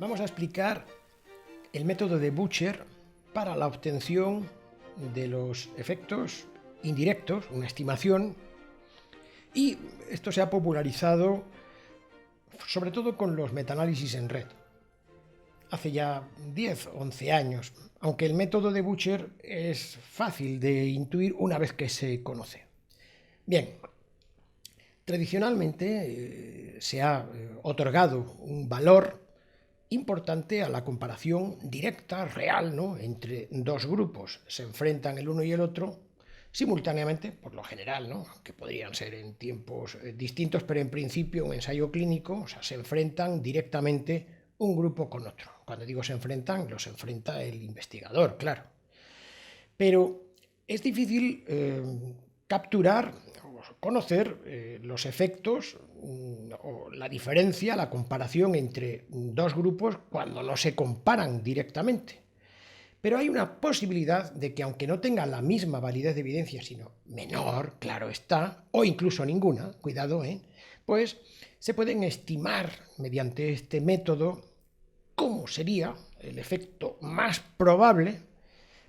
Vamos a explicar el método de Butcher para la obtención de los efectos indirectos, una estimación, y esto se ha popularizado sobre todo con los metaanálisis en red. Hace ya 10 o 11 años, aunque el método de Butcher es fácil de intuir una vez que se conoce. Bien, tradicionalmente se ha otorgado un valor importante a la comparación directa, real, ¿no?, entre dos grupos. Se enfrentan el uno y el otro simultáneamente, por lo general, ¿no?, aunque podrían ser en tiempos distintos, pero en principio un ensayo clínico, o sea, se enfrentan directamente un grupo con otro. Cuando digo se enfrentan, los enfrenta el investigador, claro. Pero es difícil capturar o conocer los efectos o la diferencia, la comparación entre dos grupos cuando no se comparan directamente. Pero hay una posibilidad de que, aunque no tenga la misma validez de evidencia, sino menor, claro está, o incluso ninguna, cuidado, pues se pueden estimar mediante este método cómo sería el efecto más probable,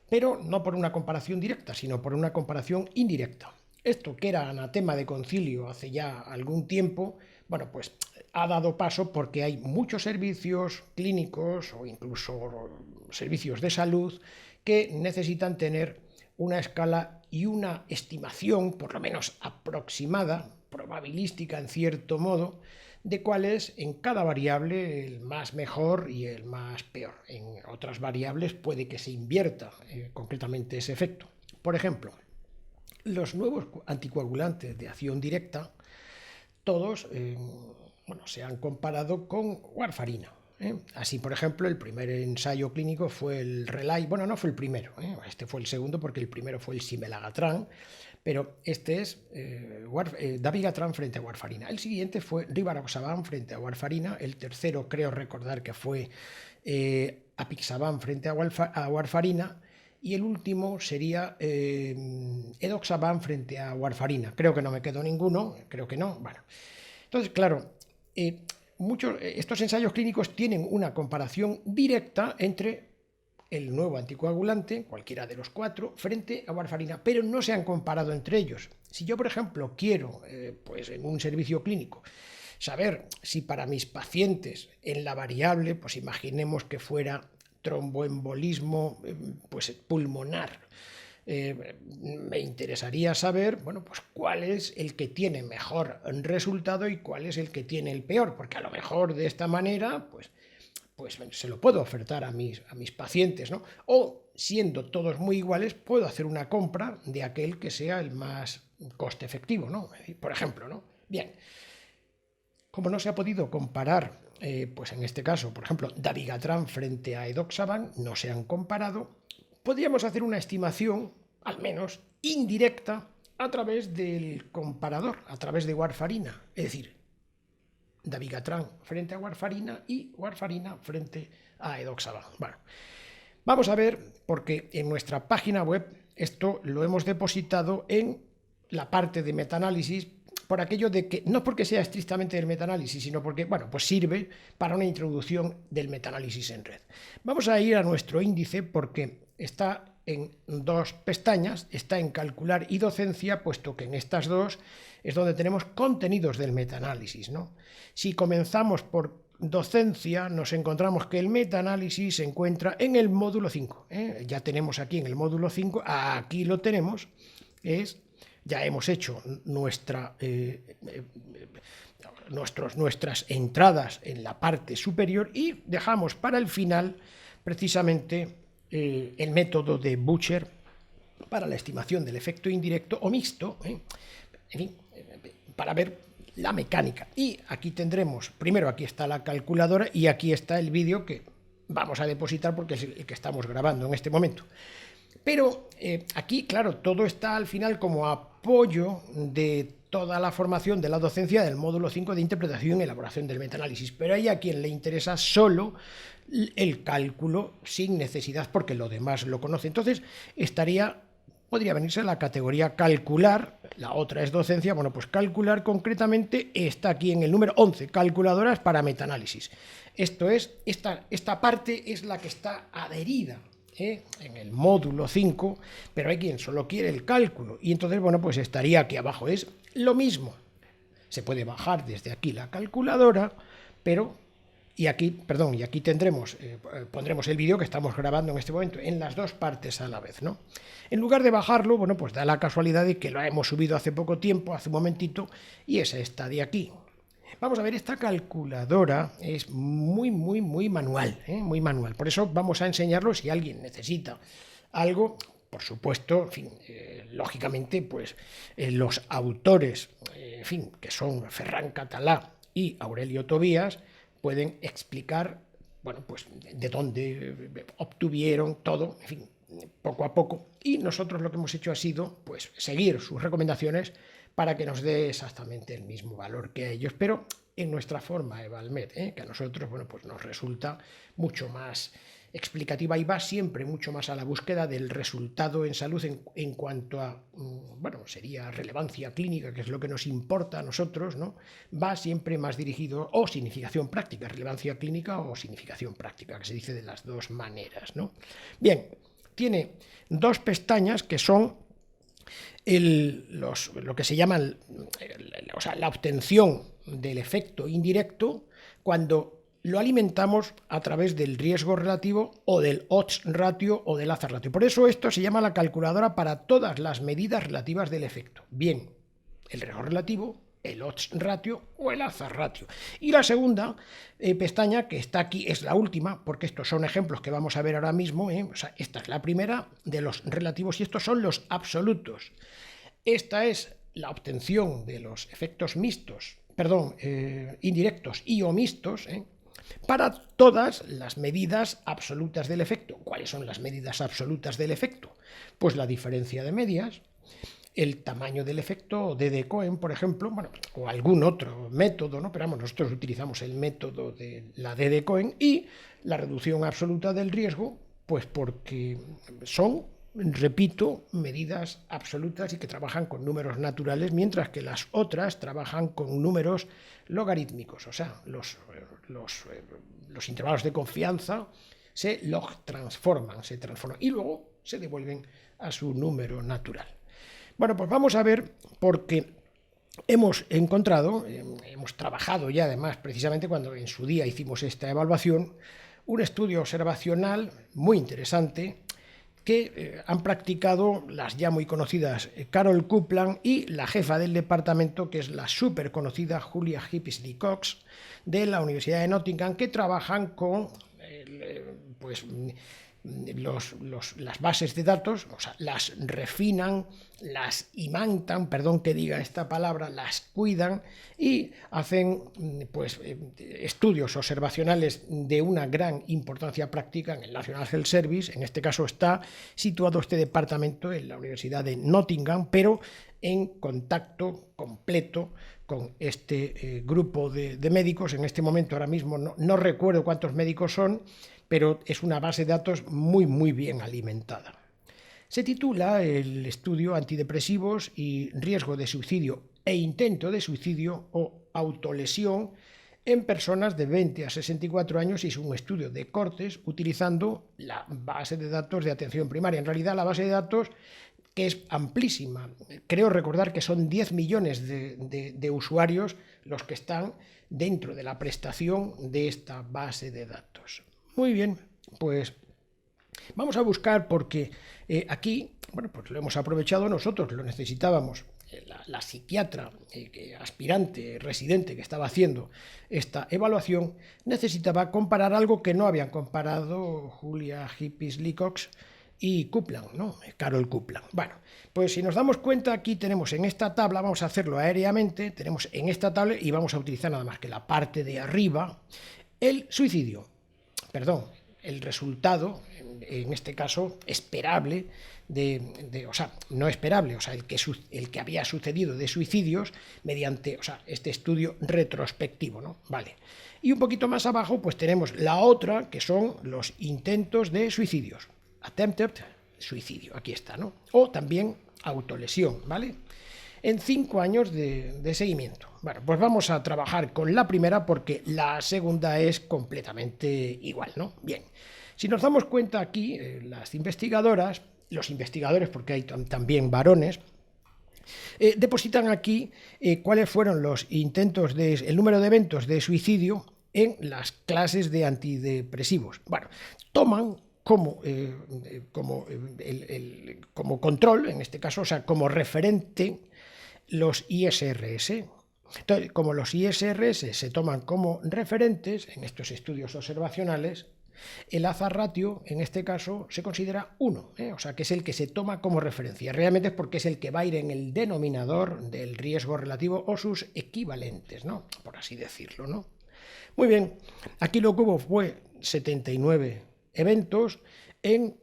pero no por una comparación directa, sino por una comparación indirecta. Esto, que era anatema de concilio hace ya algún tiempo, bueno, pues ha dado paso porque hay muchos servicios clínicos o incluso servicios de salud que necesitan tener una escala y una estimación, por lo menos aproximada, probabilística en cierto modo, de cuál es en cada variable el más mejor y el más peor. En otras variables puede que se invierta concretamente ese efecto. Por ejemplo, los nuevos anticoagulantes de acción directa, todos se han comparado con warfarina. Así, por ejemplo, el primer ensayo clínico fue el RELAY. Bueno, no fue el primero, este fue el segundo, porque el primero fue el Simelagatran, pero este es dabigatran frente a warfarina. El siguiente fue rivaroxaban frente a warfarina. El tercero, creo recordar que fue apixaban frente a warfarina. Y el último sería edoxaban frente a warfarina. Creo que no me quedó ninguno, creo que no. Bueno, entonces, claro, estos ensayos clínicos tienen una comparación directa entre el nuevo anticoagulante, cualquiera de los cuatro, frente a warfarina, pero no se han comparado entre ellos. Si yo, por ejemplo, quiero, pues en un servicio clínico, saber si para mis pacientes en la variable, pues imaginemos que fuera tromboembolismo pues pulmonar, me interesaría saber, bueno, pues cuál es el que tiene mejor resultado y cuál es el que tiene el peor, porque a lo mejor de esta manera pues se lo puedo ofertar a mis pacientes, ¿no? O, siendo todos muy iguales, puedo hacer una compra de aquel que sea el más coste efectivo, ¿no? Por ejemplo, ¿no? Bien, como no se ha podido comparar, pues en este caso, por ejemplo, dabigatran frente a edoxaban, no se han comparado, podríamos hacer una estimación, al menos indirecta, a través del comparador, a través de warfarina, es decir, dabigatran frente a warfarina y warfarina frente a edoxaban. Bueno, vamos a ver, porque en nuestra página web esto lo hemos depositado en la parte de metaanálisis, por aquello de que, no porque sea estrictamente del metaanálisis, sino porque, bueno, pues sirve para una introducción del metaanálisis en red. Vamos a ir a nuestro índice porque está en dos pestañas, está en calcular y docencia, puesto que en estas dos es donde tenemos contenidos del metaanálisis, ¿no? Si comenzamos por docencia, nos encontramos que el metaanálisis se encuentra en el módulo 5. Ya tenemos aquí en el módulo 5, aquí lo tenemos, ya hemos hecho nuestras entradas en la parte superior y dejamos para el final precisamente el método de Butcher para la estimación del efecto indirecto o mixto, en fin, para ver la mecánica. Y aquí tendremos, primero aquí está la calculadora y aquí está el vídeo que vamos a depositar porque es el que estamos grabando en este momento. Pero aquí, claro, todo está al final como apoyo de toda la formación de la docencia del módulo 5 de interpretación y elaboración del metaanálisis. Pero hay a quien le interesa solo el cálculo sin necesidad, porque lo demás lo conoce. Entonces estaría podría venirse a la categoría calcular. La otra es docencia. Bueno, pues calcular concretamente está aquí en el número 11, calculadoras para metaanálisis. Esto es, esta parte es la que está adherida en el módulo 5, pero hay quien solo quiere el cálculo, y entonces, bueno, pues estaría aquí abajo. Es lo mismo. Se puede bajar desde aquí la calculadora, pero... Y aquí tendremos, pondremos el vídeo que estamos grabando en este momento en las dos partes a la vez, ¿no? En lugar de bajarlo, bueno, pues da la casualidad de que lo hemos subido hace poco tiempo, hace un momentito, y es esta de aquí. Vamos a ver, esta calculadora es muy manual, muy manual. Por eso vamos a enseñarlo si alguien necesita algo. Por supuesto, en fin, lógicamente, pues los autores, en fin, que son Ferran Català y Aurelio Tobías, pueden explicar, bueno, pues de dónde obtuvieron todo, en fin, poco a poco. Y nosotros lo que hemos hecho ha sido, pues, seguir sus recomendaciones para que nos dé exactamente el mismo valor que a ellos, pero en nuestra forma Evalmed, que a nosotros, bueno, pues nos resulta mucho más explicativa y va siempre mucho más a la búsqueda del resultado en salud en cuanto a, bueno, sería relevancia clínica, que es lo que nos importa a nosotros, ¿no? Va siempre más dirigido, o significación práctica, relevancia clínica o significación práctica, que se dice de las dos maneras, ¿no? Bien, tiene dos pestañas que son lo que se llama la obtención del efecto indirecto cuando lo alimentamos a través del riesgo relativo o del odds ratio o del hazard ratio. Por eso esto se llama la calculadora para todas las medidas relativas del efecto. Bien, el riesgo relativo, el odds ratio o el hazard ratio. Y la segunda pestaña que está aquí es la última, porque estos son ejemplos que vamos a ver ahora mismo. O sea, esta es la primera de los relativos y estos son los absolutos. Esta es la obtención de los efectos mixtos, indirectos y o mixtos, para todas las medidas absolutas del efecto. ¿Cuáles son las medidas absolutas del efecto? Pues la diferencia de medias, el tamaño del efecto D de Cohen, por ejemplo, bueno, o algún otro método, ¿no? Pero vamos, nosotros utilizamos el método de la D de Cohen y la reducción absoluta del riesgo, pues porque son, repito, medidas absolutas y que trabajan con números naturales, mientras que las otras trabajan con números logarítmicos, o sea, los intervalos de confianza se log transforman y luego se devuelven a su número natural. Bueno, pues vamos a ver, porque hemos encontrado, hemos trabajado ya además precisamente cuando en su día hicimos esta evaluación, un estudio observacional muy interesante que han practicado las ya muy conocidas Carol Coupland y la jefa del departamento, que es la súper conocida Julia Hippisley Cox, de la Universidad de Nottingham, que trabajan con pues las bases de datos, o sea, las refinan, las imantan, perdón que diga esta palabra, las cuidan y hacen pues estudios observacionales de una gran importancia práctica en el National Health Service. En este caso está situado este departamento en la Universidad de Nottingham, pero en contacto completo con este grupo de médicos. En este momento, ahora mismo, no recuerdo cuántos médicos son, pero es una base de datos muy bien alimentada. Se titula el estudio Antidepresivos y riesgo de suicidio e intento de suicidio o autolesión en personas de 20 a 64 años y es un estudio de cortes utilizando la base de datos de atención primaria. En realidad la base de datos, que es amplísima, creo recordar que son 10 millones de usuarios los que están dentro de la prestación de esta base de datos. Muy bien, pues vamos a buscar porque aquí, bueno, pues lo hemos aprovechado nosotros, lo necesitábamos. La psiquiatra aspirante, residente que estaba haciendo esta evaluación, necesitaba comparar algo que no habían comparado Julia Hippisley Cox y Coupland, ¿no? Carol Coupland. Bueno, pues si nos damos cuenta, aquí tenemos en esta tabla, vamos a hacerlo aéreamente, tenemos en esta tabla y vamos a utilizar nada más que la parte de arriba, el suicidio. Perdón, el resultado, en este caso, esperable, o sea, no esperable, o sea, el que había sucedido de suicidios mediante, o sea, este estudio retrospectivo, ¿no? Vale. Y un poquito más abajo, pues tenemos la otra, que son los intentos de suicidios. Attempted suicidio. Aquí está, ¿no? O también autolesión, ¿vale? En 5 años de seguimiento. Bueno, pues vamos a trabajar con la primera porque la segunda es completamente igual, ¿no? Bien, si nos damos cuenta aquí, las investigadoras, los investigadores, porque hay también varones, depositan aquí cuáles fueron los intentos, el número de eventos de suicidio en las clases de antidepresivos. Bueno, toman como control, en este caso, o sea, como referente, los ISRS. Entonces, como los ISRS se toman como referentes en estos estudios observacionales, el hazard ratio, en este caso, se considera 1, o sea, que es el que se toma como referencia. Realmente es porque es el que va a ir en el denominador del riesgo relativo o sus equivalentes, ¿no? Por así decirlo, ¿no? Muy bien, aquí lo que hubo fue 79 eventos en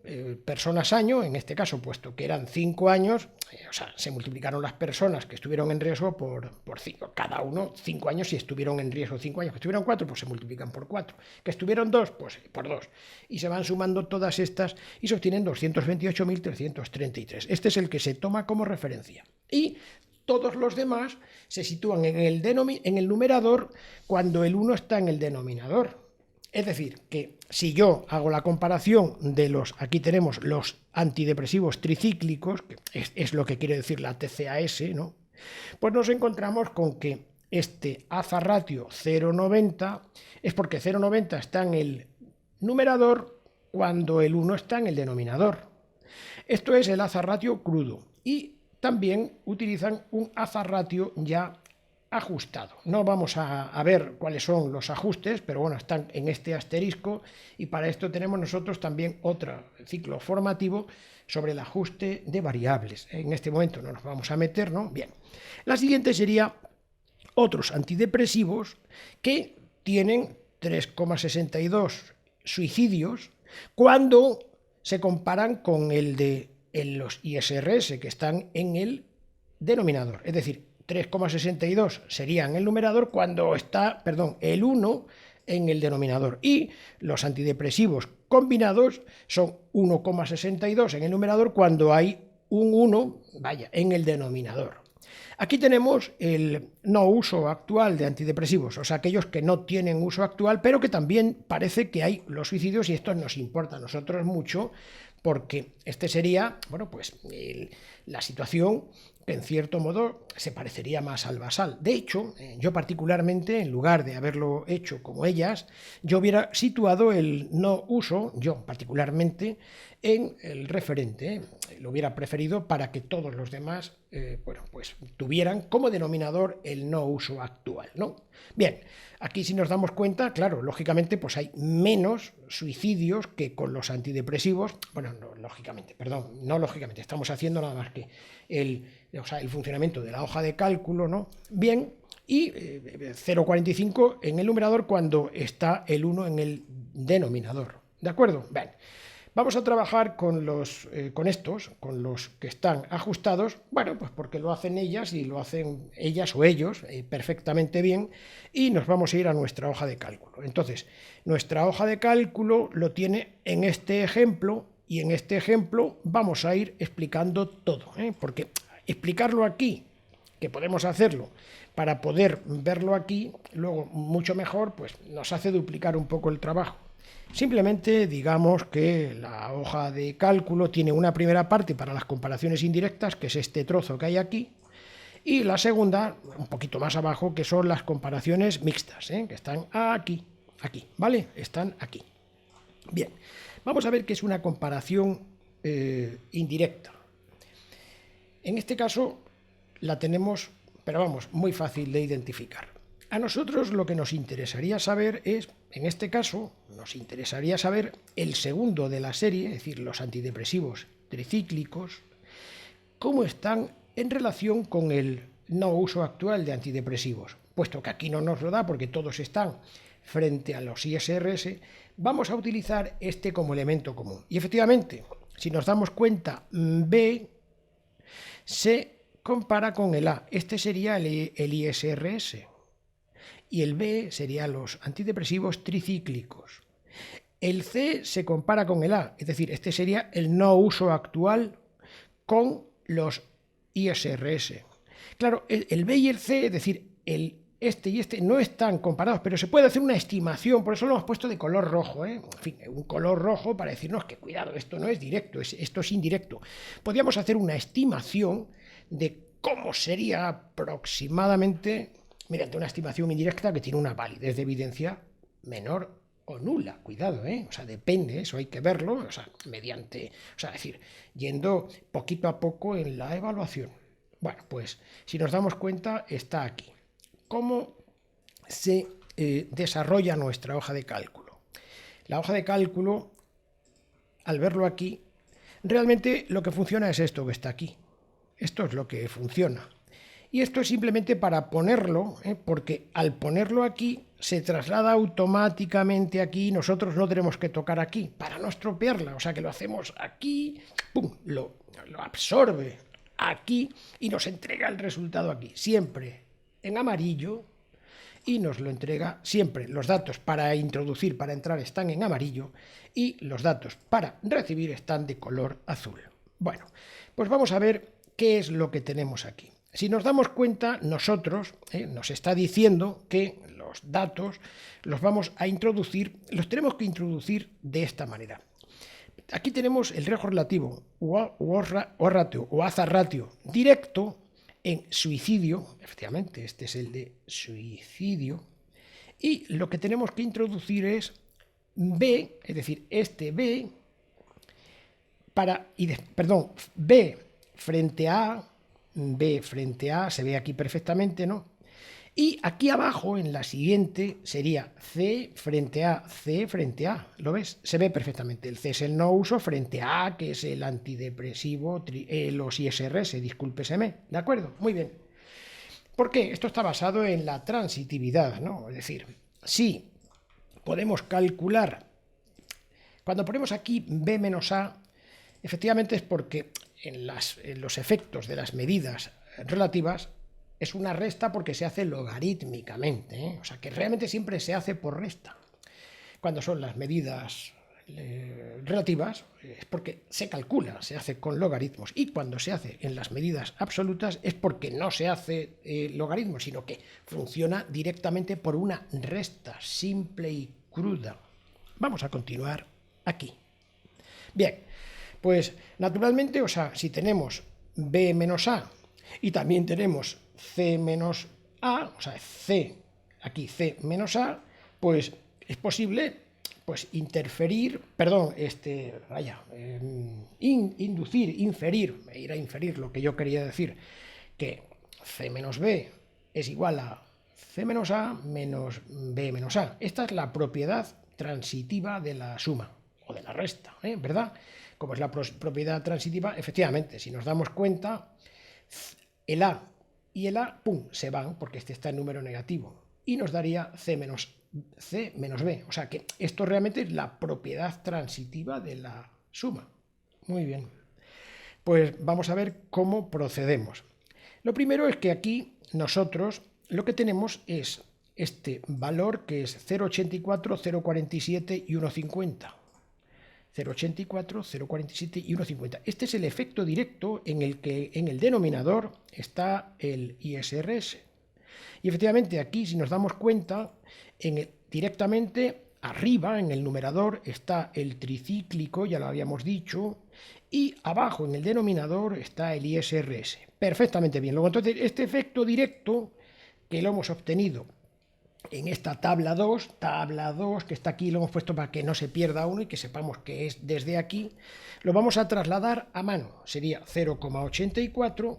personas año, en este caso, puesto que eran 5 años, o sea, se multiplicaron las personas que estuvieron en riesgo por 5, cada uno 5 años. Si estuvieron en riesgo 5 años, que estuvieron 4, pues se multiplican por 4, que estuvieron 2, pues por 2, y se van sumando todas estas y se obtienen 228.333. Este es el que se toma como referencia, y todos los demás se sitúan en el numerador cuando el 1 está en el denominador. Es decir, que si yo hago la comparación de aquí tenemos los antidepresivos tricíclicos, que es lo que quiere decir la TCAS, ¿no? Pues nos encontramos con que este hazard ratio 0,90 es porque 0,90 está en el numerador cuando el 1 está en el denominador. Esto es el hazard ratio crudo, y también utilizan un hazard ratio ya ajustado. No vamos a ver cuáles son los ajustes, pero bueno, están en este asterisco, y para esto tenemos nosotros también otro ciclo formativo sobre el ajuste de variables. En este momento no nos vamos a meter, ¿no? Bien. La siguiente sería otros antidepresivos que tienen 3,62 suicidios cuando se comparan con el de los ISRS, que están en el denominador. Es decir, 3,62 sería en el numerador cuando está, el 1 en el denominador, y los antidepresivos combinados son 1,62 en el numerador cuando hay un 1, en el denominador. Aquí tenemos el no uso actual de antidepresivos, o sea, aquellos que no tienen uso actual, pero que también parece que hay los suicidios, y esto nos importa a nosotros mucho, porque este sería, bueno, pues la situación que en cierto modo se parecería más al basal. De hecho, yo particularmente, en lugar de haberlo hecho como ellas, yo hubiera situado el no uso, yo particularmente, en el referente. Lo hubiera preferido para que todos los demás, bueno, pues tuvieran como denominador el no uso actual, ¿no? Bien, aquí si nos damos cuenta, claro, lógicamente pues hay menos suicidios que con los antidepresivos. Bueno, no lógicamente, estamos haciendo nada más que el funcionamiento de la hoja de cálculo, ¿no? Bien, y 0,45 en el numerador cuando está el 1 en el denominador. ¿De acuerdo? Bien. Vamos a trabajar con los que están ajustados, bueno, pues porque lo hacen ellas, y lo hacen ellas o ellos perfectamente bien, y nos vamos a ir a nuestra hoja de cálculo. Entonces, nuestra hoja de cálculo lo tiene en este ejemplo, y en este ejemplo vamos a ir explicando todo, porque explicarlo aquí, que podemos hacerlo, para poder verlo aquí, luego mucho mejor, pues nos hace duplicar un poco el trabajo. Simplemente digamos que la hoja de cálculo tiene una primera parte para las comparaciones indirectas, que es este trozo que hay aquí, y la segunda, un poquito más abajo, que son las comparaciones mixtas, que están aquí, ¿vale? Están aquí. Bien, vamos a ver qué es una comparación indirecta. En este caso la tenemos, pero vamos, muy fácil de identificar. A nosotros lo que nos interesaría saber es, en este caso, nos interesaría saber el segundo de la serie, es decir, los antidepresivos tricíclicos, cómo están en relación con el no uso actual de antidepresivos. Puesto que aquí no nos lo da porque todos están frente a los ISRS, vamos a utilizar este como elemento común. Y efectivamente, si nos damos cuenta, B se compara con el A. Este sería el ISRS. Y el B serían los antidepresivos tricíclicos. El C se compara con el A, es decir, este sería el no uso actual con los ISRS. Claro, el B y el C, es decir, este y este no están comparados, pero se puede hacer una estimación, por eso lo hemos puesto de color rojo, ¿eh? En fin, un color rojo para decirnos que cuidado, esto no es directo, esto es indirecto. Podríamos hacer una estimación de cómo sería aproximadamente mediante una estimación indirecta que tiene una validez de evidencia menor o nula, cuidado, o sea, depende, eso hay que verlo, o sea, mediante, o sea, es decir, yendo poquito a poco en la evaluación. Bueno, pues si nos damos cuenta, está aquí. ¿Cómo se desarrolla nuestra hoja de cálculo? La hoja de cálculo, al verlo aquí, realmente lo que funciona es esto que está aquí. Esto es lo que funciona. Y esto es simplemente para ponerlo, porque al ponerlo aquí se traslada automáticamente aquí, nosotros no tenemos que tocar aquí para no estropearla, o sea que lo hacemos aquí, ¡pum!, lo absorbe aquí y nos entrega el resultado aquí, siempre en amarillo, y nos lo entrega siempre. Los datos para introducir, para entrar, están en amarillo y los datos para recibir están de color azul. Bueno, pues vamos a ver qué es lo que tenemos aquí. Si nos damos cuenta, nosotros nos está diciendo que los datos los vamos a introducir, los tenemos que introducir de esta manera. Aquí tenemos el riesgo relativo o hazard ratio directo en suicidio, efectivamente, este es el de suicidio, y lo que tenemos que introducir es B, es decir, este B, B frente a B frente a, se ve aquí perfectamente, ¿no? Y aquí abajo, en la siguiente, sería C frente a, C frente a. ¿Lo ves? Se ve perfectamente. El C es el no uso frente a A, que es el antidepresivo, los ISRS, discúlpeseme. ¿De acuerdo? Muy bien. ¿Por qué? Esto está basado en la transitividad, ¿no? Es decir, si podemos calcular, cuando ponemos aquí B menos A, efectivamente es porque en los efectos de las medidas relativas es una resta porque se hace logarítmicamente, o sea que realmente siempre se hace por resta. Cuando son las medidas relativas es porque se calcula, se hace con logaritmos, y cuando se hace en las medidas absolutas es porque no se hace logaritmos, sino que funciona directamente por una resta simple y cruda. Vamos a continuar aquí. Bien, pues naturalmente, o sea, si tenemos B menos A y también tenemos C menos A, o sea, C, aquí C menos A, pues es posible pues inferir, ir a inferir lo que yo quería decir, que C menos B es igual a C menos A menos B menos A. Esta es la propiedad transitiva de la suma o de la resta, ¿verdad? Como es la propiedad transitiva, efectivamente, si nos damos cuenta, el A y el A, ¡pum!, se van, porque este está en número negativo, y nos daría C menos B. O sea que esto realmente es la propiedad transitiva de la suma. Muy bien. Pues vamos a ver cómo procedemos. Lo primero es que aquí nosotros lo que tenemos es este valor que es 0,84, 0,47 y 1,50. 0,84, 0,47 y 1,50. Este es el efecto directo en el que en el denominador está el ISRS. Y efectivamente aquí, si nos damos cuenta, directamente arriba en el numerador está el tricíclico, ya lo habíamos dicho, y abajo en el denominador está el ISRS. Perfectamente bien. Luego, entonces, este efecto directo que lo hemos obtenido en esta tabla 2, que está aquí, lo hemos puesto para que no se pierda uno y que sepamos que es desde aquí, lo vamos a trasladar a mano. Sería 0,84,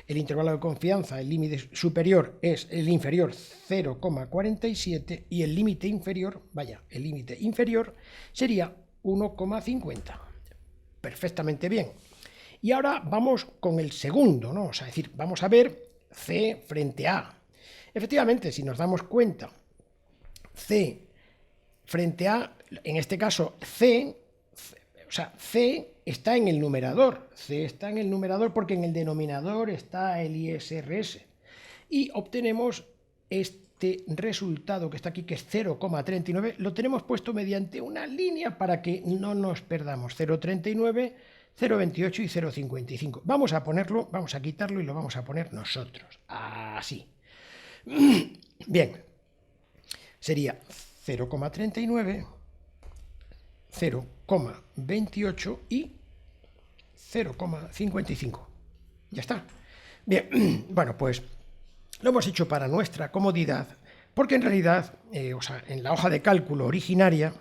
el intervalo de confianza, el límite superior es el inferior 0,47 y el límite inferior, el límite inferior sería 1,50. Perfectamente bien. Y ahora vamos con el segundo, ¿no? O sea, es decir, vamos a ver C frente a. Efectivamente, si nos damos cuenta, C frente a, en este caso C está en el numerador. C está en el numerador porque en el denominador está el ISRS. Y obtenemos este este resultado que está aquí, que es 0,39, lo tenemos puesto mediante una línea para que no nos perdamos. 0,39, 0,28 y 0,55. Vamos a ponerlo, vamos a quitarlo y lo vamos a poner nosotros. Así. Bien. Sería 0,39, 0,28 y 0,55. Ya está. Bien, bueno, pues lo hemos hecho para nuestra comodidad, porque en realidad, en la hoja de cálculo originaria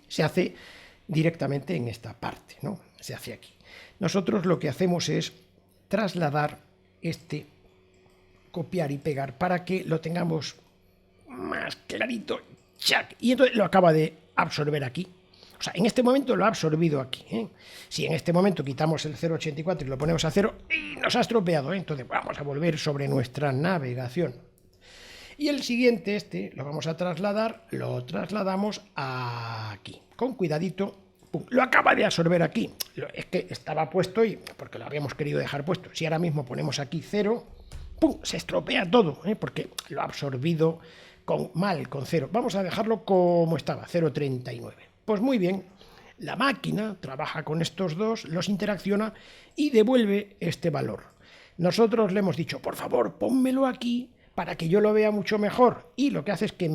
se hace directamente en esta parte, ¿no? Se hace aquí. Nosotros lo que hacemos es trasladar este, copiar y pegar para que lo tengamos más clarito. ¡Chac! Y entonces lo acaba de absorber aquí. O sea, en este momento lo ha absorbido aquí, ¿eh? Si en este momento quitamos el 0,84 y lo ponemos a 0, ¡y nos ha estropeado! ¿Eh? Entonces vamos a volver sobre nuestra navegación. Y el siguiente, este, lo vamos a trasladar, lo trasladamos aquí. Con cuidadito, ¡pum! Lo acaba de absorber aquí. Es que estaba puesto y porque lo habíamos querido dejar puesto. Si ahora mismo ponemos aquí 0, ¡pum! Se estropea todo, ¿eh? Porque lo ha absorbido mal, con 0. Vamos a dejarlo como estaba, 0,39. Pues muy bien, la máquina trabaja con estos dos, los interacciona y devuelve este valor. Nosotros le hemos dicho, por favor, pónmelo aquí para que yo lo vea mucho mejor. Y lo que hace es que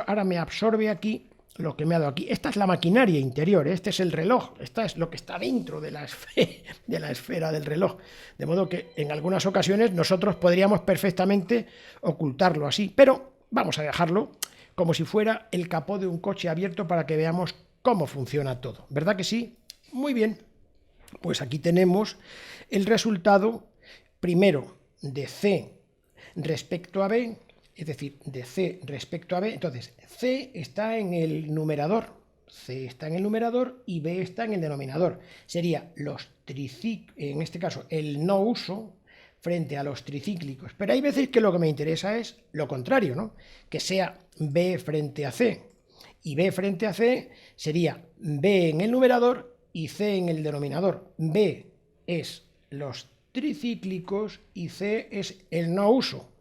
ahora me absorbe aquí lo que me ha dado aquí. Esta es la maquinaria interior, este es el reloj, esta es lo que está dentro de la esfera del reloj. De modo que en algunas ocasiones nosotros podríamos perfectamente ocultarlo así, pero vamos a dejarlo como si fuera el capó de un coche abierto para que veamos cómo funciona todo. ¿Verdad que sí? Muy bien. Pues aquí tenemos el resultado primero de C respecto a B, es decir, de C respecto a B. Entonces, C está en el numerador, C está en el numerador y B está en el denominador. Sería los tricíclicos, en este caso el no uso, frente a los tricíclicos. Pero hay veces que lo que me interesa es lo contrario, ¿no? Que sea B frente a C. Y B frente a C sería B en el numerador y C en el denominador. B es los tricíclicos y C es el no uso.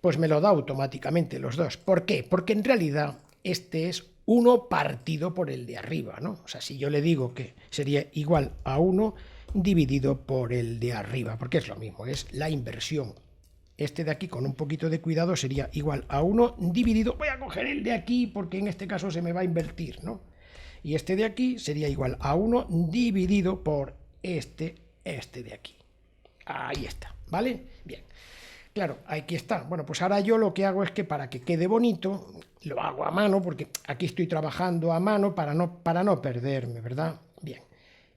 Pues me lo da automáticamente los dos. ¿Por qué? Porque en realidad este es 1 partido por el de arriba, ¿no? O sea, si yo le digo que sería igual a 1 dividido por el de arriba, porque es lo mismo, es la inversión. Este de aquí, con un poquito de cuidado, sería igual a 1 dividido... Voy a coger el de aquí porque en este caso se me va a invertir, ¿no? Y este de aquí sería igual a 1 dividido por este de aquí. Ahí está, ¿vale? Bien. Claro, aquí está. Bueno, pues ahora yo lo que hago es que para que quede bonito, lo hago a mano, porque aquí estoy trabajando a mano para no perderme, ¿verdad? Bien.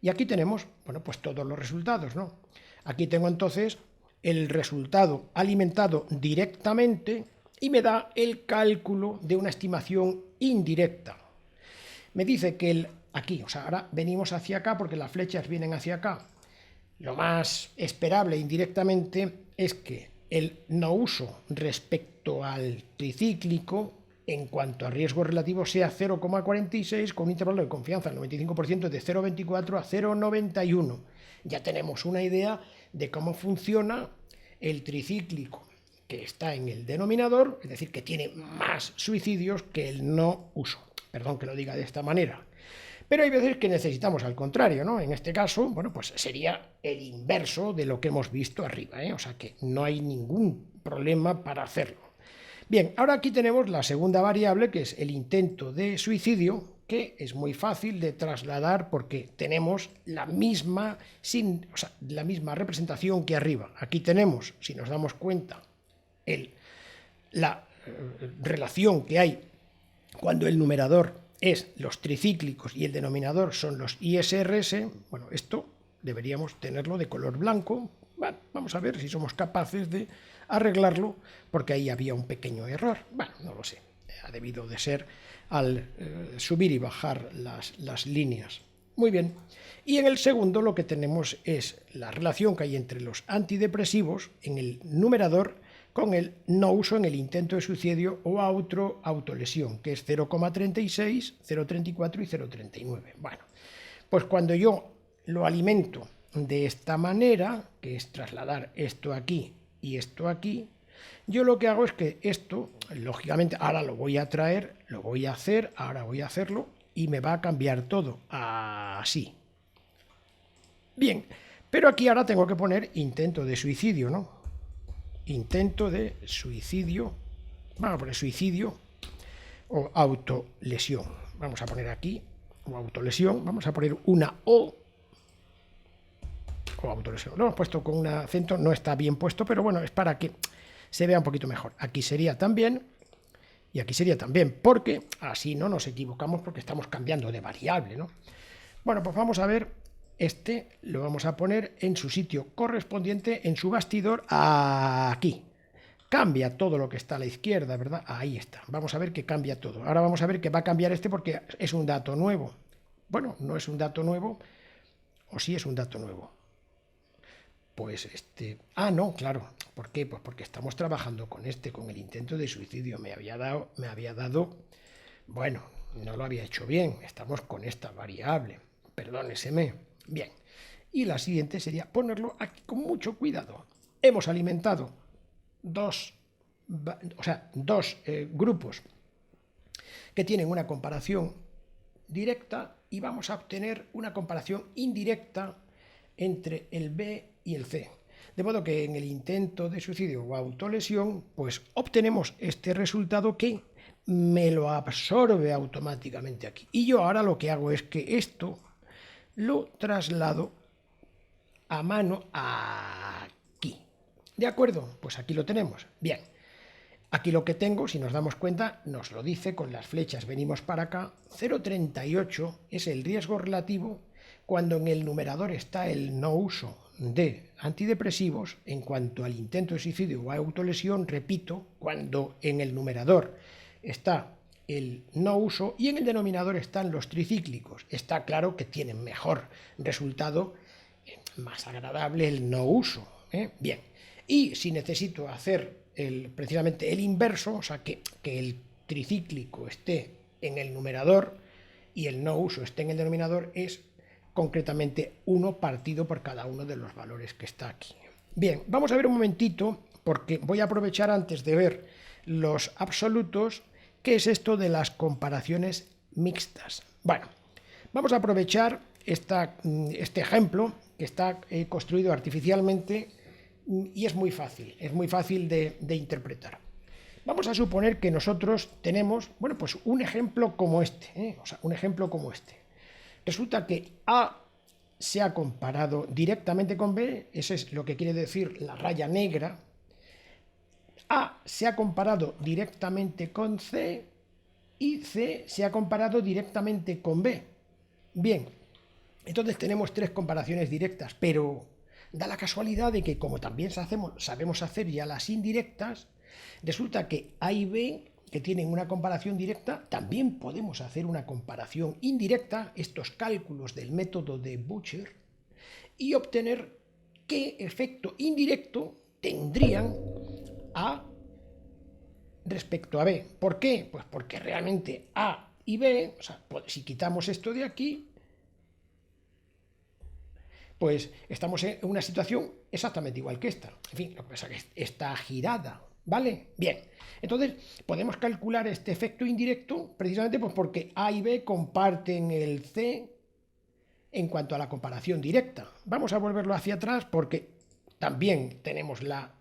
Y aquí tenemos, bueno, pues todos los resultados, ¿no? Aquí tengo entonces el resultado alimentado directamente y me da el cálculo de una estimación indirecta. Me dice que aquí, o sea, ahora venimos hacia acá porque las flechas vienen hacia acá. Lo más esperable indirectamente es que el no uso respecto al tricíclico en cuanto a riesgo relativo sea 0,46 con un intervalo de confianza del 95% de 0,24 a 0,91. Ya tenemos una idea de cómo funciona el tricíclico que está en el denominador, es decir, que tiene más suicidios que el no uso. Perdón que lo diga de esta manera. Pero hay veces que necesitamos al contrario, ¿no? En este caso, bueno, pues sería el inverso de lo que hemos visto arriba, ¿eh? O sea que no hay ningún problema para hacerlo. Bien, ahora aquí tenemos la segunda variable, que es el intento de suicidio, que es muy fácil de trasladar porque tenemos la misma representación que arriba. Aquí tenemos, si nos damos cuenta, la relación que hay cuando el numerador es los tricíclicos y el denominador son los ISRS. Bueno, esto deberíamos tenerlo de color blanco. Bueno, vamos a ver si somos capaces de arreglarlo, porque ahí había un pequeño error. Bueno, no lo sé, ha debido de ser al subir y bajar las líneas. Muy bien. Y en el segundo lo que tenemos es la relación que hay entre los antidepresivos en el numerador con el no uso en el intento de suicidio o autolesión, que es 0,36, 0,34 y 0,39. Bueno, pues cuando yo lo alimento de esta manera, que es trasladar esto aquí y esto aquí, Yo lo que hago es que esto, lógicamente, ahora lo voy a traer, lo voy a hacer, ahora voy a hacerlo y me va a cambiar todo así. Bien, pero aquí ahora tengo que poner intento de suicidio, ¿no? Intento de suicidio, vamos a poner suicidio o autolesión. Vamos a poner aquí, o autolesión, vamos a poner una O autolesión. Lo hemos puesto con un acento, no está bien puesto, pero bueno, es para que se vea un poquito mejor. Aquí sería también, y aquí sería también, porque así no nos equivocamos porque estamos cambiando de variable, ¿no? Bueno, pues vamos a ver, este lo vamos a poner en su sitio correspondiente, en su bastidor, aquí. Cambia todo lo que está a la izquierda, ¿verdad? Ahí está. Vamos a ver que cambia todo. Ahora vamos a ver que va a cambiar este porque es un dato nuevo. Bueno, no es un dato nuevo, o sí es un dato nuevo. Pues no, claro. ¿Por qué? Pues porque estamos trabajando con con el intento de suicidio. Me había dado, bueno, no lo había hecho bien. Estamos con esta variable. Perdóneseme. Bien. Y la siguiente sería ponerlo aquí con mucho cuidado. Hemos alimentado dos grupos que tienen una comparación directa y vamos a obtener una comparación indirecta entre el B y el C. De modo que en el intento de suicidio o autolesión, pues obtenemos este resultado que me lo absorbe automáticamente aquí. Y yo ahora lo que hago es que esto lo traslado a mano aquí. ¿De acuerdo? Pues aquí lo tenemos. Bien. Aquí lo que tengo, si nos damos cuenta, nos lo dice con las flechas, venimos para acá, 0,38 es el riesgo relativo cuando en el numerador está el no uso de antidepresivos, en cuanto al intento de suicidio o autolesión, repito, cuando en el numerador está el no uso y en el denominador están los tricíclicos. Está claro que tienen mejor resultado, más agradable el no uso. Bien, y si necesito hacer precisamente el inverso, o sea, que el tricíclico esté en el numerador y el no uso esté en el denominador, es concretamente 1 partido por cada uno de los valores que está aquí. Bien, vamos a ver un momentito, porque voy a aprovechar antes de ver los absolutos, qué es esto de las comparaciones mixtas. Bueno, vamos a aprovechar este ejemplo que está construido artificialmente y es muy fácil de interpretar. Vamos a suponer que nosotros tenemos, bueno, pues un ejemplo como este, un ejemplo como este. Resulta que A se ha comparado directamente con B, eso es lo que quiere decir la raya negra. A se ha comparado directamente con C y C se ha comparado directamente con B. Bien, entonces tenemos 3 comparaciones directas, pero da la casualidad de que como también sabemos hacer ya las indirectas, resulta que A y B, que tienen una comparación directa, también podemos hacer una comparación indirecta, estos cálculos del método de Butcher, y obtener qué efecto indirecto tendrían A respecto a B. ¿Por qué? Pues porque realmente A y B, o sea, si quitamos esto de aquí, pues estamos en una situación exactamente igual que esta. En fin, lo que pasa es que está girada, ¿vale? Bien, entonces podemos calcular este efecto indirecto precisamente pues porque A y B comparten el C en cuanto a la comparación directa. Vamos a volverlo hacia atrás porque también tenemos la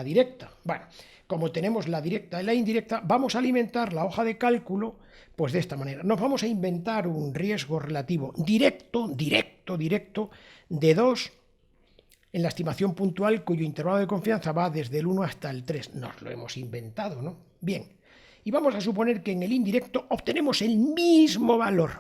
directa. Bueno, como tenemos la directa y la indirecta, vamos a alimentar la hoja de cálculo pues de esta manera. Nos vamos a inventar un riesgo relativo directo de 2 en la estimación puntual cuyo intervalo de confianza va desde el 1 hasta el 3. Nos lo hemos inventado, ¿no? Bien. Y vamos a suponer que en el indirecto obtenemos el mismo valor.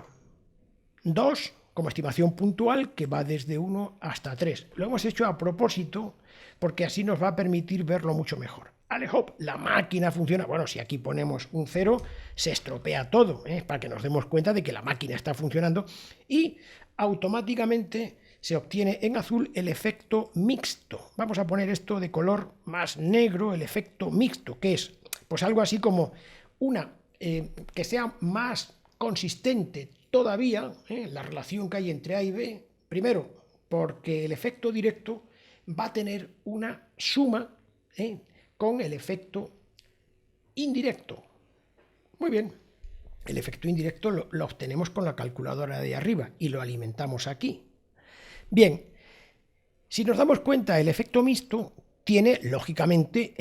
2 como estimación puntual que va desde 1 hasta 3. Lo hemos hecho a propósito porque así nos va a permitir verlo mucho mejor. Alejop, la máquina funciona. Bueno, si aquí ponemos un 0, se estropea todo, para que nos demos cuenta de que la máquina está funcionando y automáticamente se obtiene en azul el efecto mixto. Vamos a poner esto de color más negro, el efecto mixto, que es pues algo así como una que sea más consistente todavía la relación que hay entre A y B, primero porque el efecto directo va a tener una suma con el efecto indirecto. Muy bien, el efecto indirecto lo obtenemos con la calculadora de arriba y lo alimentamos aquí. Bien, si nos damos cuenta, el efecto mixto tiene, lógicamente,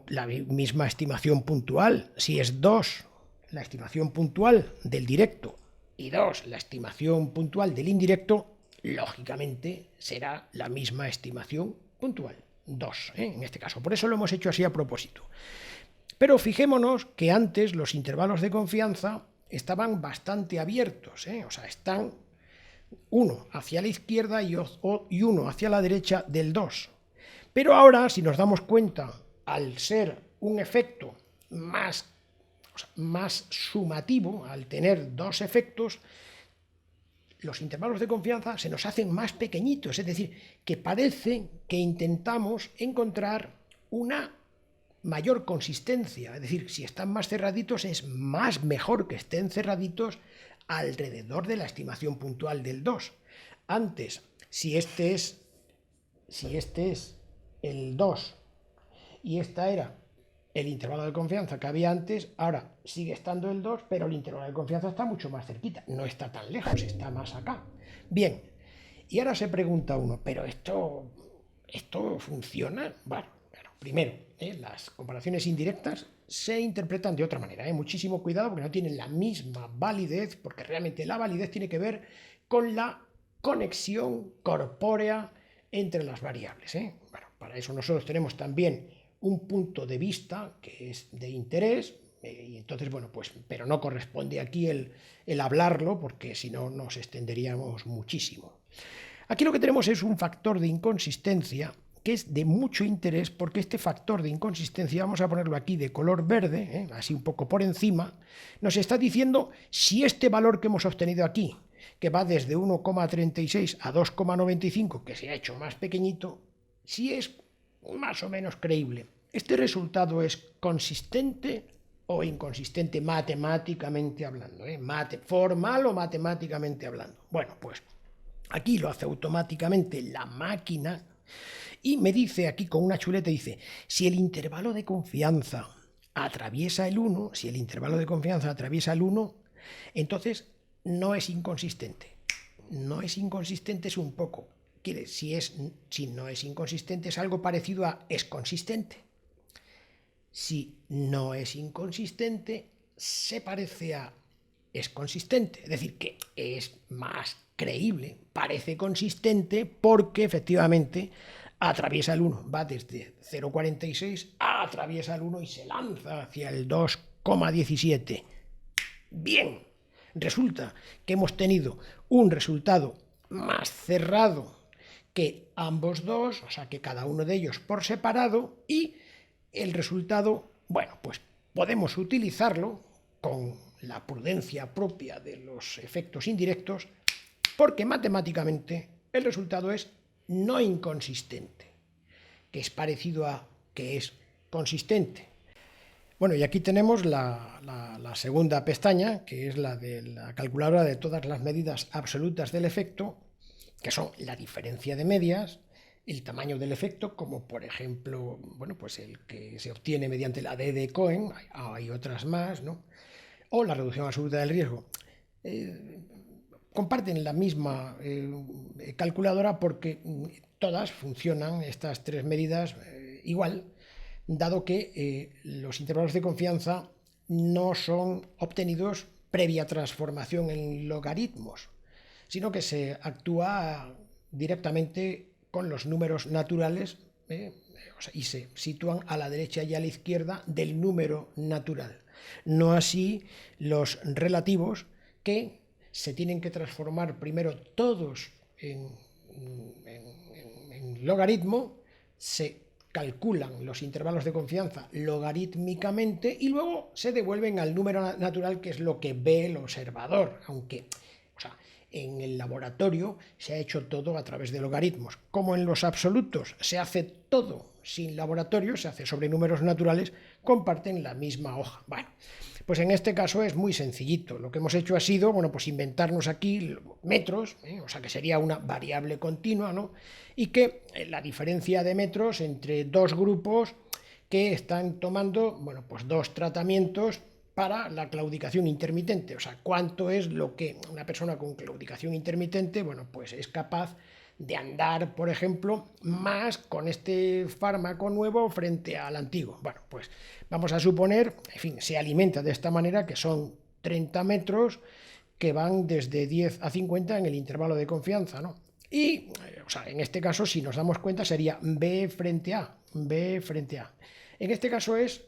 la misma estimación puntual. Si es 2 la estimación puntual del directo y 2 la estimación puntual del indirecto, lógicamente será la misma estimación puntual, 2, en este caso. Por eso lo hemos hecho así a propósito. Pero fijémonos que antes los intervalos de confianza estaban bastante abiertos, o sea, están uno hacia la izquierda y uno hacia la derecha del 2. Pero ahora, si nos damos cuenta, al ser un efecto más sumativo, al tener dos efectos, los intervalos de confianza se nos hacen más pequeñitos, es decir, que parece que intentamos encontrar una mayor consistencia, es decir, si están más cerraditos es mejor que estén cerraditos alrededor de la estimación puntual del 2. Antes, si este es el 2 y esta era el intervalo de confianza que había antes, ahora sigue estando el 2, pero el intervalo de confianza está mucho más cerquita, no está tan lejos, está más acá. Bien, y ahora se pregunta uno, ¿pero esto funciona? Bueno, primero, las comparaciones indirectas se interpretan de otra manera. Muchísimo cuidado porque no tienen la misma validez, porque realmente la validez tiene que ver con la conexión corpórea entre las variables. Bueno, para eso nosotros tenemos también un punto de vista que es de interés, y entonces, bueno, pues, pero no corresponde aquí el hablarlo, porque si no nos extenderíamos muchísimo. Aquí lo que tenemos es un factor de inconsistencia que es de mucho interés, porque este factor de inconsistencia, vamos a ponerlo aquí de color verde, así un poco por encima, nos está diciendo si este valor que hemos obtenido aquí, que va desde 1,36 a 2,95, que se ha hecho más pequeñito, si es más o menos creíble. ¿Este resultado es consistente o inconsistente matemáticamente hablando? ¿Formal o matemáticamente hablando? Bueno, pues aquí lo hace automáticamente la máquina y me dice aquí con una chuleta, dice, si el intervalo de confianza atraviesa el 1, entonces no es inconsistente. No es inconsistente, es un poco. Si no es inconsistente, es algo parecido a es consistente. Si no es inconsistente, se parece a es consistente. Es decir, que es más creíble, parece consistente porque efectivamente atraviesa el 1, va desde 0,46, atraviesa el 1 y se lanza hacia el 2,17. Bien, resulta que hemos tenido un resultado más cerrado que ambos dos, o sea que cada uno de ellos por separado, y el resultado, bueno, pues podemos utilizarlo con la prudencia propia de los efectos indirectos, porque matemáticamente el resultado es no inconsistente, que es parecido a que es consistente. Bueno, y aquí tenemos la segunda pestaña, que es la de la calculadora de todas las medidas absolutas del efecto, que son la diferencia de medias, el tamaño del efecto, como por ejemplo, bueno, pues el que se obtiene mediante la D de Cohen, hay otras más, ¿no? O la reducción absoluta del riesgo. Comparten la misma calculadora porque todas funcionan, estas tres medidas, igual, dado que los intervalos de confianza no son obtenidos previa transformación en logaritmos, sino que se actúa directamente con los números naturales y se sitúan a la derecha y a la izquierda del número natural. No así los relativos, que se tienen que transformar primero todos en logaritmo, se calculan los intervalos de confianza logarítmicamente y luego se devuelven al número natural, que es lo que ve el observador, aunque, o sea, en el laboratorio se ha hecho todo a través de logaritmos. Como en los absolutos se hace todo sin laboratorio, se hace sobre números naturales, comparten la misma hoja. Bueno, pues en este caso es muy sencillito. Lo que hemos hecho ha sido, bueno, pues inventarnos aquí metros, o sea que sería una variable continua, ¿no? Y que la diferencia de metros entre dos grupos que están tomando, bueno, pues 2 tratamientos para la claudicación intermitente. O sea, cuánto es lo que una persona con claudicación intermitente, bueno, pues es capaz de andar, por ejemplo, más con este fármaco nuevo frente al antiguo. Bueno, pues vamos a suponer, en fin, se alimenta de esta manera, que son 30 metros que van desde 10 a 50 en el intervalo de confianza, ¿no? Y, o sea, en este caso, si nos damos cuenta, sería B frente a, B frente a. En este caso es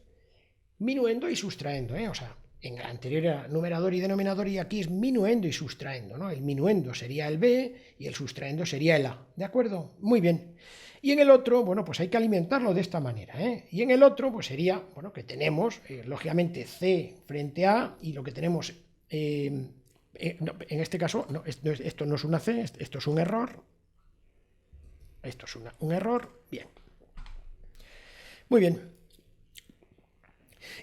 minuendo y sustrayendo, ¿eh? O sea, en el anterior era numerador y denominador y aquí es minuendo y sustrayendo, ¿no? El minuendo sería el B y el sustrayendo sería el A, ¿de acuerdo? Muy bien. Y en el otro, bueno, pues hay que alimentarlo de esta manera, ¿eh? Y en el otro, pues sería, bueno, que tenemos, lógicamente, C frente a y lo que tenemos, no, en este caso, no, esto no es una C, esto es un error. Esto es un error, bien. Muy bien.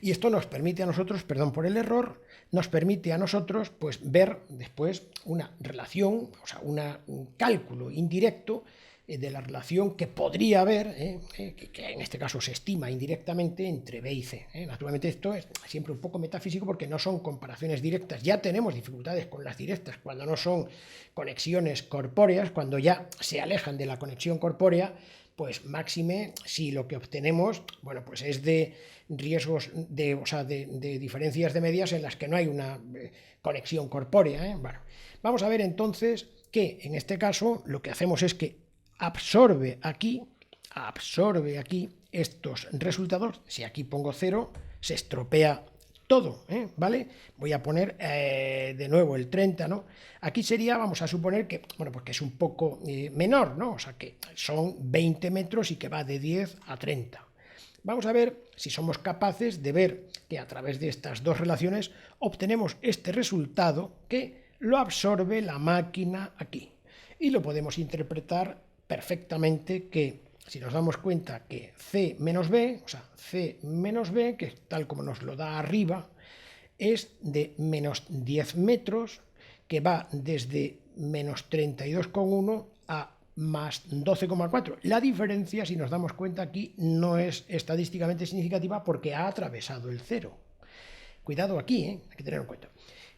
Y esto nos permite a nosotros, perdón por el error, nos permite a nosotros pues ver después una relación, o sea, un cálculo indirecto de la relación que podría haber, que en este caso se estima indirectamente entre B y C. Naturalmente esto es siempre un poco metafísico porque no son comparaciones directas. Ya tenemos dificultades con las directas cuando no son conexiones corpóreas, cuando ya se alejan de la conexión corpórea, pues máxime si lo que obtenemos, bueno, pues es de riesgos, o sea, de diferencias de medias en las que no hay una conexión corpórea. Bueno, vamos a ver entonces que en este caso lo que hacemos es que absorbe aquí estos resultados. Si aquí pongo 0, se estropea todo, ¿vale? Voy a poner de nuevo el 30, ¿no? Aquí sería, vamos a suponer que, bueno, pues que es un poco menor, ¿no? O sea, que son 20 metros y que va de 10 a 30. Vamos a ver si somos capaces de ver que a través de estas dos relaciones obtenemos este resultado que lo absorbe la máquina aquí. Y lo podemos interpretar perfectamente que, si nos damos cuenta que C menos B, o sea, C menos B, que tal como nos lo da arriba, es de menos 10 metros, que va desde menos 32,1 a más 12,4. La diferencia, si nos damos cuenta aquí, no es estadísticamente significativa porque ha atravesado el 0. Cuidado aquí, hay que tenerlo en cuenta.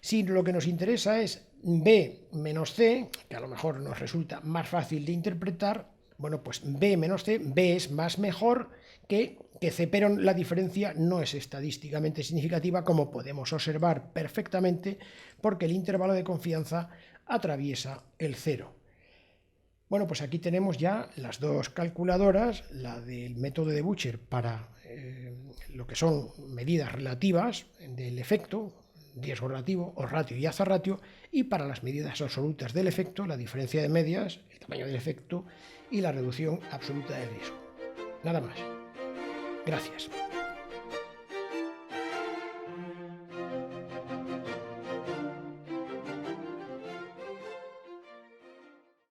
Si lo que nos interesa es B menos C, que a lo mejor nos resulta más fácil de interpretar, bueno, pues B menos C, B es más mejor que C, pero la diferencia no es estadísticamente significativa, como podemos observar perfectamente, porque el intervalo de confianza atraviesa el 0. Bueno, pues aquí tenemos ya las dos calculadoras, la del método de Bucher para lo que son medidas relativas del efecto, riesgo relativo o ratio y azar-ratio, y para las medidas absolutas del efecto, la diferencia de medias, el tamaño del efecto y la reducción absoluta del riesgo. Nada más. Gracias.